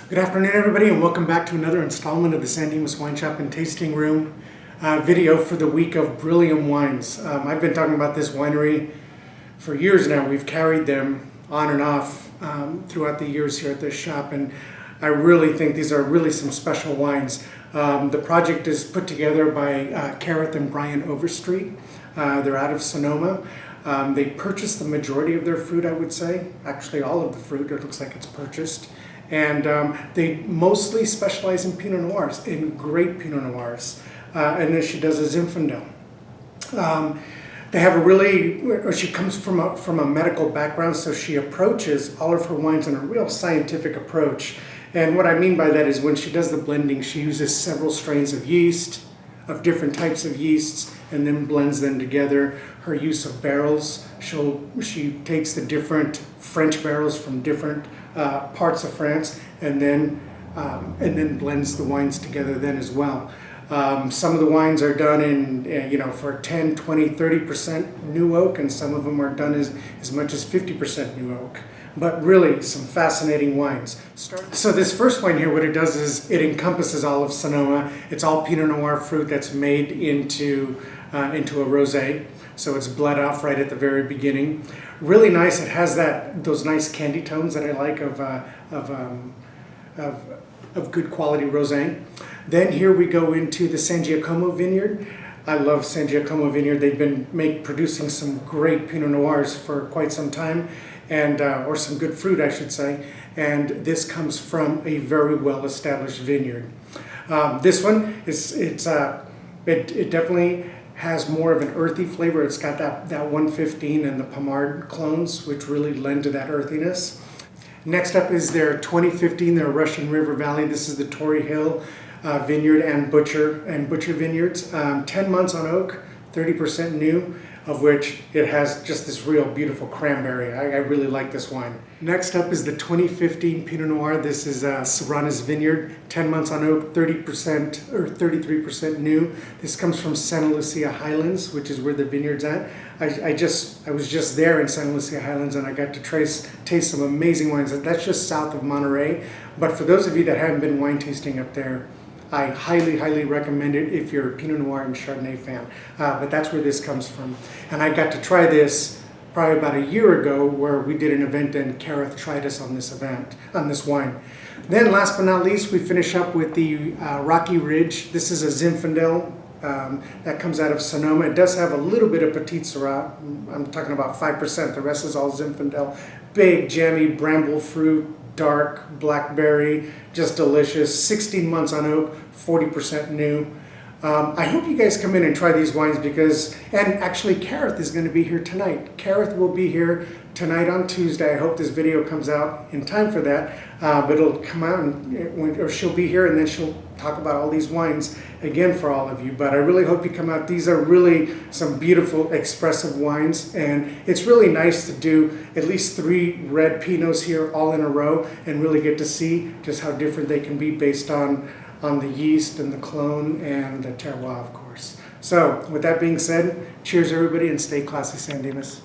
Good afternoon, everybody, and welcome back to another installment of the San Dimas Wine Shop and Tasting Room video for the week of Bruliam Wines. I've been talking about this winery for years now. We've carried them on and off throughout the years here at this shop, and I really think these are really some special wines. The project is put together by Gareth and Brian Overstreet. They're out of Sonoma. They purchased the majority of their fruit, I would say. Actually, all of the fruit, it looks like it's purchased. And they mostly specialize in Pinot Noirs, in great Pinot Noirs. And then she does a Zinfandel. They have a really, or she comes from a medical background, so she approaches all of her wines in a real scientific approach. And what I mean by that is when she does the blending, she uses several strains of yeast, of different types of yeasts, and then blends them together. Her use of barrels, she takes the different French barrels from different parts of France, and then blends the wines together then as well. Some of the wines are done in, for 10, 20, 30% new oak, and some of them are done as much as 50% new oak. But really, some fascinating wines. So this first wine here, what it does is it encompasses all of Sonoma. It's all Pinot Noir fruit that's made into a rosé. So it's bled off right at the very beginning. Really nice. It has those nice candy tones that I like of good quality rosé. Then here we go into the San Giacomo vineyard. I love San Giacomo vineyard. They've been producing some great Pinot Noirs for quite some time, and or some good fruit, I should say. And this comes from a very well-established vineyard. This one it definitely has more of an earthy flavor. It's got that 115 and the Pommard clones, which really lend to that earthiness. Next up is their 2015, their Russian River Valley. This is the Torrey Hill Vineyard and Butcher Vineyards. 10 months on oak, 30% new, of which it has just this real beautiful cranberry. I really like this wine. Next up is the 2015 Pinot Noir. This is Serrana's Vineyard, 10 months on oak, 30% or 33% new. This comes from Santa Lucia Highlands, which is where the vineyard's at. I was just there in Santa Lucia Highlands, and I got to taste some amazing wines. That's just south of Monterey. But for those of you that haven't been wine tasting up there, I highly, highly recommend it if you're a Pinot Noir and Chardonnay fan. But that's where this comes from. And I got to try this probably about a year ago, where we did an event and Gareth tried us on this wine. Then last but not least, we finish up with the Rocky Ridge. This is a Zinfandel that comes out of Sonoma. It does have a little bit of Petit Syrah. I'm talking about 5%. The rest is all Zinfandel. Big, jammy, bramble fruit, dark, blackberry, just delicious. 16 months on oak, 40% new. I hope you guys come in and try these wines and actually Gareth is going to be here tonight. Gareth will be here tonight on Tuesday. I hope this video comes out in time for that, but it'll come out or she'll be here, and then she'll talk about all these wines again for all of you. But I really hope you come out. These are really some beautiful, expressive wines, and it's really nice to do at least 3 red Pinots here all in a row and really get to see just how different they can be based on the yeast and the clone and the terroir, of course. So with that being said, cheers everybody, and stay classy, San Dimas.